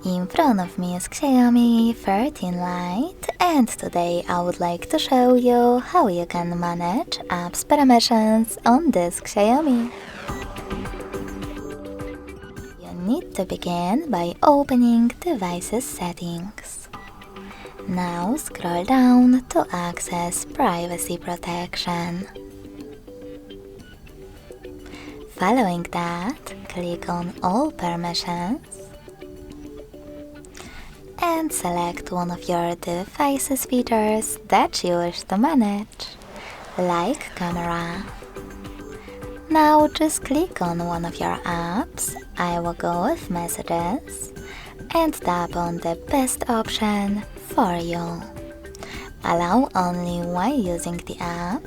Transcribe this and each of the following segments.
In front of me is Xiaomi 13 Lite, and today I would like to show you how you can manage apps permissions on this Xiaomi. You need to begin by opening Devices Settings. Now scroll down to access Privacy Protection. Following that, click on All Permissions and select one of your device's features that you wish to manage, like camera. Now just click on one of your apps, I will go with Messages, and tap on the best option for you. Allow only while using the app,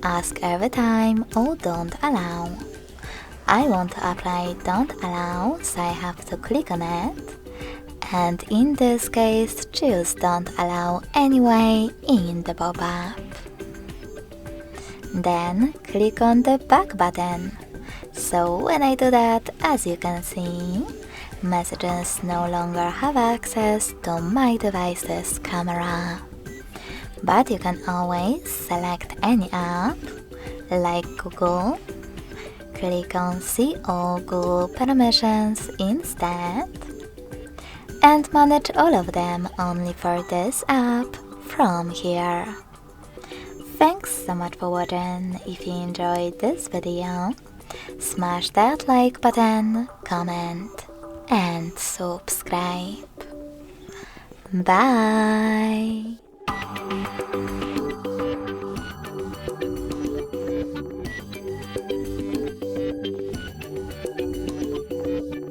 ask every time or don't allow. I want to apply don't allow, so I have to click on it. And in this case, choose don't allow anyway in the pop-up. Then click on the back button. So when I do that, as you can see, Messages no longer have access to my device's camera. But you can always select any app, like Google. Click on See All Google Permissions instead, and manage all of them only for this app from here. Thanks so much for watching. If you enjoyed this video, smash that like button, comment and subscribe. Bye!